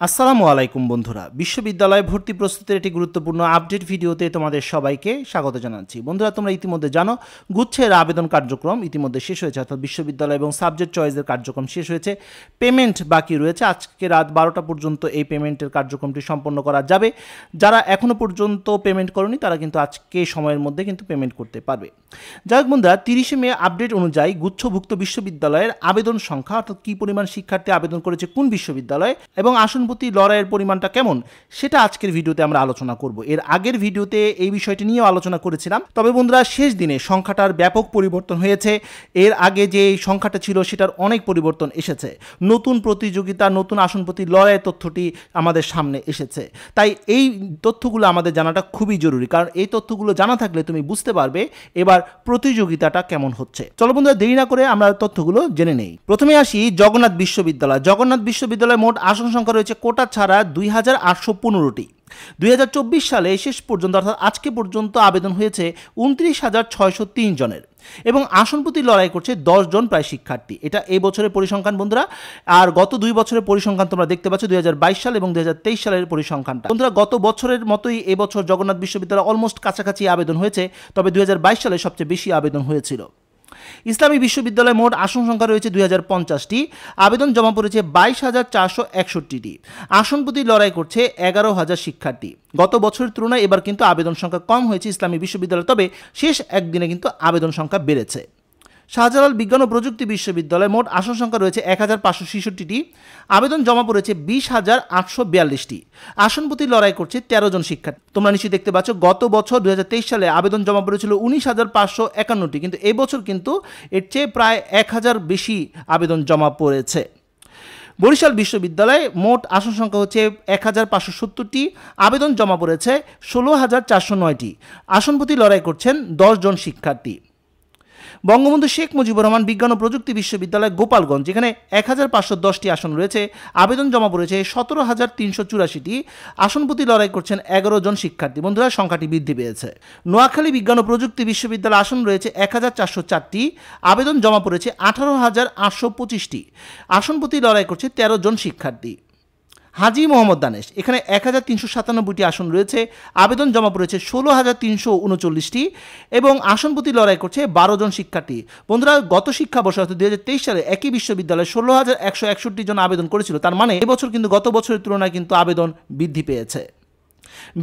আসসালামু আলাইকুম বন্ধুরা, বিশ্ববিদ্যালয় ভর্তি প্রস্তুতির একটি গুরুত্বপূর্ণ আপডেট ভিডিওতে তোমাদের সবাইকে স্বাগত জানাচ্ছি। বন্ধুরা, তোমরা ইতিমধ্যে জানো গুচ্ছের আবেদন কার্যক্রম ইতিমধ্যে শেষ হয়েছে, অর্থাৎ বিশ্ববিদ্যালয় এবং সাবজেক্ট চয়েসের কার্যক্রম শেষ হয়েছে। পেমেন্ট বাকি রয়েছে, আজকে রাত 12টা পর্যন্ত এই পেমেন্টের কার্যক্রমটি সম্পন্ন করা যাবে। যারা এখনও পর্যন্ত পেমেন্ট করনি তারা কিন্তু আজকে সময়ের মধ্যে কিন্তু পেমেন্ট করতে পারবে। যাই হোক বন্ধুরা, 30শে মে আপডেট অনুযায়ী গুচ্ছভুক্ত বিশ্ববিদ্যালয়ের আবেদন সংখ্যা, অর্থাৎ কী পরিমাণ শিক্ষার্থী আবেদন করেছে কোন বিশ্ববিদ্যালয়ে এবং আসনপতি লড়াইয়ের পরিমাণটা কেমন, সেটা আজকের ভিডিওতে আমরা আলোচনা করব। এর আগের ভিডিওতে এই বিষয়টি নিয়েও আলোচনা করেছিলাম, তবে বন্ধুরা শেষ দিনে সংখ্যাটার ব্যাপক পরিবর্তন হয়েছে। এর আগে যে সংখ্যাটা ছিল সেটার অনেক পরিবর্তন এসেছে। নতুন প্রতিযোগিতা, নতুন আসনপতি লড়াইয়ের তথ্যটি আমাদের সামনে এসেছে। তাই এই তথ্যগুলো আমাদের জানাটা খুবই জরুরি, কারণ এই তথ্যগুলো জানা থাকলে তুমি বুঝতে পারবে এবার প্রতিযোগিতাটা কেমন হচ্ছে। চলো বন্ধুরা, দেরি না করে আমরা তথ্যগুলো জেনে নেই। প্রথমে আসি জগন্নাথ বিশ্ববিদ্যালয়। জগন্নাথ বিশ্ববিদ্যালয়ে মোট আসন সংখ্যা রয়েছে কোটা ছাড়া 2815টি। 2024 সালে শেষ পর্যন্ত, অর্থাৎ আজকে পর্যন্ত আবেদন হয়েছে 29,603 জনের এবং আসনপতি লড়াই করছে 10 জন প্রায় শিক্ষার্থী। এটা এই বছরের পরিসংখ্যান বন্ধুরা। আর গত 2 বছরের পরিসংখ্যান তোমরা দেখতে পাচ্ছ, 2022 সাল এবং 2023 সালের পরিসংখ্যানটা। বন্ধুরা, গত বছরের মতোই এবছর জগন্নাথ বিশ্ববিদ্যালয় অলমোস্ট কাছাকাছি আবেদন হহয়েছে, তবে 2022 সালে সবচেয়ে বেশি আবেদন হয়েছিল। ইসলামী বিশ্ববিদ্যালয়ে মোট আসন সংখ্যা রয়েছে 2050টি। আবেদন জমা পড়েছে 22,461টি। আসনপতি লড়াই করছে 11,000 শিক্ষার্থী। গত বছরের তুলনায় এবার কিন্তু আবেদন সংখ্যা কম হয়েছে ইসলামী বিশ্ববিদ্যালয়, তবে শেষ একদিনে কিন্তু আবেদন সংখ্যা বেড়েছে। শাহজালাল বিজ্ঞান ও প্রযুক্তি বিশ্ববিদ্যালয়ে মোট আসন সংখ্যা রয়েছে 1,566টি। আবেদন জমা পড়েছে 20,842টি। আসনপতি লড়াই করছে 13 জন শিক্ষার্থী। তোমরা নিশ্চয়ই দেখতে পাচ্ছ, গত বছর 2023 সালে আবেদন জমা পড়েছিল 19,551টি, কিন্তু এই বছর কিন্তু এর চেয়ে প্রায় 1,000 বেশি আবেদন জমা পড়েছে। বরিশাল বিশ্ববিদ্যালয়ে মোট আসন সংখ্যা হচ্ছে 1,570টি। আবেদন জমা পড়েছে 16,409টি। আসনপতি লড়াই করছেন 10 জন শিক্ষার্থী। বঙ্গবন্ধু শেখ মুজিবুর রহমান বিজ্ঞান ও প্রযুক্তি বিশ্ববিদ্যালয় গোপালগঞ্জ, যেখানে 1,510টি আসন রয়েছে। আবেদন জমা পড়েছে 17,384টি। আসনপতি লড়াই করছেন 11 জন শিক্ষার্থী। বন্ধুরা, সংখ্যাটি বৃদ্ধি পেয়েছে। নোয়াখালী বিজ্ঞান ও প্রযুক্তি বিশ্ববিদ্যালয় আসন রয়েছে 1,404টি। আবেদন জমা পড়েছে 18,825টি। আসনপতি লড়াই করছে 13 জন শিক্ষার্থী। হাজী মোহাম্মদ দানেশ, এখানে 1,397টি আসন রয়েছে। আবেদন জমা পড়েছে 16,339টি এবং আসনপতি লড়াই করছে 12 জন শিক্ষার্থী। বন্ধুরা, গত শিক্ষাবর্ষ অর্থাৎ 2023 সালে একই বিশ্ববিদ্যালয়ে 16,161 জন আবেদন করেছিল। তার মানে এবছর কিন্তু গত বছরের তুলনায় কিন্তু আবেদন বৃদ্ধি পেয়েছে।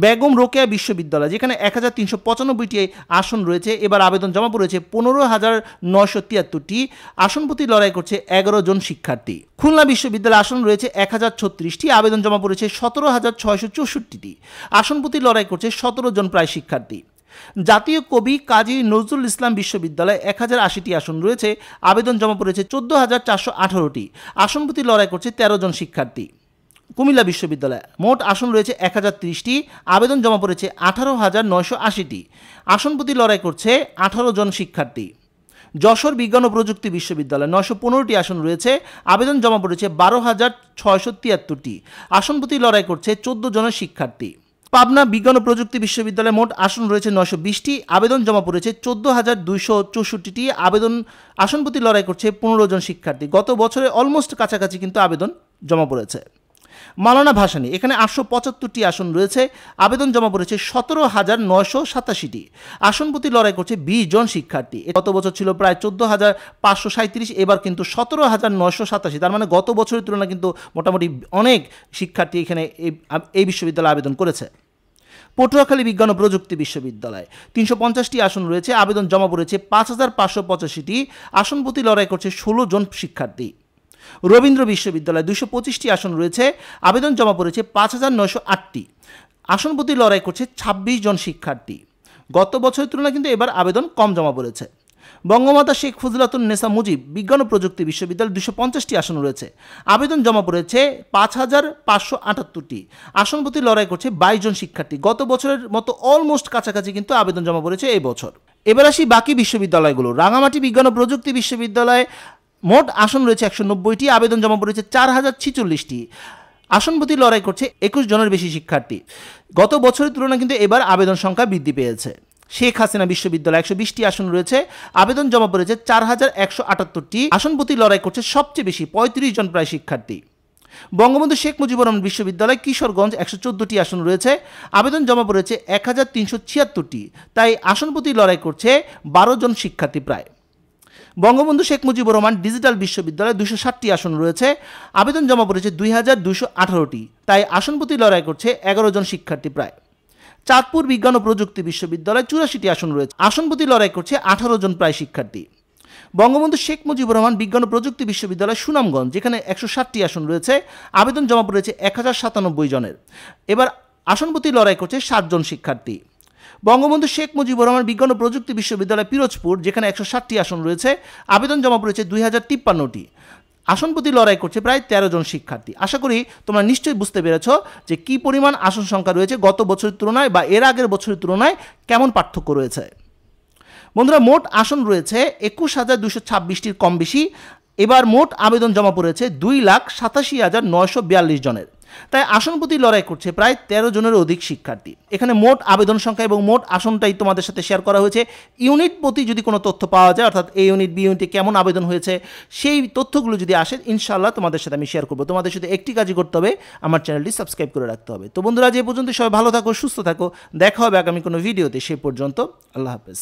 বেগম রোকেয়া বিশ্ববিদ্যালয়, যেখানে 1,395টি আসন রয়েছে, এবার আবেদন জমা পড়েছে 15,973টি। আসনপতি লড়াই করছে 11 জন শিক্ষার্থী। খুলনা বিশ্ববিদ্যালয়ে আসন রয়েছে 1,036টি। আবেদন জমা পড়েছে 17,664টি। আসনপতি লড়াই করছে 17 জন প্রায় শিক্ষার্থী। জাতীয় কবি কাজী নজরুল ইসলাম বিশ্ববিদ্যালয়ে 1,080টি আসন রয়েছে। আবেদন জমা পড়েছে 14,418টি। আসনপতি লড়াই করছে 13 জন শিক্ষার্থী। কুমিল্লা বিশ্ববিদ্যালয়ে মোট আসন রয়েছে 1,030টি। আবেদন জমা পড়েছে 18,980টি। আসনপতি লড়াই করছে 18 জন শিক্ষার্থী। যশোর বিজ্ঞান ও প্রযুক্তি বিশ্ববিদ্যালয়ে 915টি আসন রয়েছে। আবেদন জমা পড়েছে 12,673টি। আসনপতি লড়াই করছে 14 জনের শিক্ষার্থী। পাবনা বিজ্ঞান ও প্রযুক্তি বিশ্ববিদ্যালয়ে মোট আসন রয়েছে 920টি। আবেদন জমা পড়েছে 14,264টি। আসনপতি লড়াই করছে 15 জন শিক্ষার্থী। গত বছরে অলমোস্ট কাছাকাছি কিন্তু আবেদন জমা পড়েছে। মাওলানা ভাসানী, এখানে 875টি আসন রয়েছে। আবেদন জমা পড়েছে 17,987টি। আসনপতি লড়াই করছে 20 জন শিক্ষার্থী। গত বছর ছিল প্রায় 14,537, এবার কিন্তু 17,987। তার মানে গত বছরের তুলনায় কিন্তু মোটামুটি অনেক শিক্ষার্থী এখানে এই বিশ্ববিদ্যালয়ে আবেদন করেছে। পটুয়াখালী বিজ্ঞান ও প্রযুক্তি বিশ্ববিদ্যালয় 350টি আসন রয়েছে। আবেদন জমা পড়েছে 5,585টি। আসনপতি লড়াই করছে 16 জন শিক্ষার্থী। রবীন্দ্র বিশ্ববিদ্যালয় 225টি আসন রয়েছে। আবেদন জমা পড়েছে 5,908টি। আসনপতি লড়াই করছে 26 জন শিক্ষার্থী। গত বছরের তুলনায় কিন্তু এবার আবেদন কম জমা পড়েছে। বঙ্গমাতা শেখ ফজিলাতুন্নেসা মুজিব বিজ্ঞান ও প্রযুক্তি বিশ্ববিদ্যালয় 250টি আসন রয়েছে। আবেদন জমা পড়েছে 5,578টি। আসনপতি লড়াই করছে 22 জন শিক্ষার্থী। গত বছরের মতো অলমোস্ট কাছাকাছি কিন্তু আবেদন জমা পড়েছে এই বছর। এবার আসি বাকি বিশ্ববিদ্যালয়গুলো। রাঙামাটি বিজ্ঞান ও প্রযুক্তি বিশ্ববিদ্যালয় মোট আসন রয়েছে 190টি। আবেদন জমা পড়েছে 4,046টি। আসনপতি লড়াই করছে 21 জনের বেশি শিক্ষার্থী। গত বছরের তুলনায় কিন্তু এবার আবেদন সংখ্যা বৃদ্ধি পেয়েছে। শেখ হাসিনা বিশ্ববিদ্যালয় 120টি আসন রয়েছে। আবেদন জমা পড়েছে 4,178টি। আসনপতি লড়াই করছে সবচেয়ে বেশি 35 জন প্রায় শিক্ষার্থী। বঙ্গবন্ধু শেখ মুজিবুর রহমান বিশ্ববিদ্যালয় কিশোরগঞ্জ 114টি আসন রয়েছে, আবেদন জমা পড়েছে 1376টি, তাই আসন প্রতি লড়াই করছে 12 জন শিক্ষার্থী প্রায়। বঙ্গবন্ধু শেখ মুজিবুর রহমান ডিজিটাল বিশ্ববিদ্যালয়ে 260টি আসন রয়েছে, আবেদন জমা পড়েছে 2218টি, তাই আসন প্রতি লড়াই করছে 11 জন শিক্ষার্থী প্রায়। চাঁদপুর বিজ্ঞান ও প্রযুক্তি বিশ্ববিদ্যালয়ে 84টি আসন রয়েছে, আসন প্রতি লড়াই করছে 18 জন প্রায় শিক্ষার্থী। বঙ্গবন্ধু শেখ মুজিবুর রহমান বিজ্ঞান ও প্রযুক্তি বিশ্ববিদ্যালয় সুনামগঞ্জ, যেখানে 160টি আসন রয়েছে, আবেদন জমা পড়েছে 1097 জনের, এবার আসন প্রতি লড়াই করছে 7 জন শিক্ষার্থী। বঙ্গবন্ধু শেখ মুজিবুর রহমান বিজ্ঞান ও প্রযুক্তি বিশ্ববিদ্যালয় পিরোজপুর, যেখানে 160টি আসন রয়েছে, আবেদন জমা পড়েছে 2053টি, আসন প্রতি লড়াই করছে প্রায় 13 জন শিক্ষার্থী। আশা করি তোমরা নিশ্চয়ই বুঝতে পেরেছ যে কী পরিমাণ আসন সংখ্যা রয়েছে গত বছরের তুলনায় বা এর আগের বছরের তুলনায় কেমন পার্থক্য রয়েছে। বন্ধুরা, মোট আসন রয়েছে 21,226টির কম বেশি, এবার মোট আবেদন জমা পড়েছে 2,87,942 জনের, তাই আসন প্রতি লড়াই করছে প্রায় 13 জনের অধিক শিক্ষার্থী। এখানে মোট আবেদন সংখ্যা এবং মোট আসনটাই তোমাদের সাথে শেয়ার করা হয়েছে। ইউনিট প্রতি যদি কোনো তথ্য পাওয়া যায়, অর্থাৎ এ ইউনিট বি ইউনিটে কেমন আবেদন হয়েছে, সেই তথ্যগুলো যদি আসে ইনশাআল্লাহ তোমাদের সাথে আমি শেয়ার করবো। তোমাদের সাথে একটি কাজই করতে হবে, আমার চ্যানেলটি সাবস্ক্রাইব করে রাখতে হবে। তো বন্ধুরা, যে পর্যন্ত সবাই ভালো থাকো, সুস্থ থাকো, দেখা হবে আগামী কোনো ভিডিওতে। সেই পর্যন্ত আল্লাহ হাফেজ।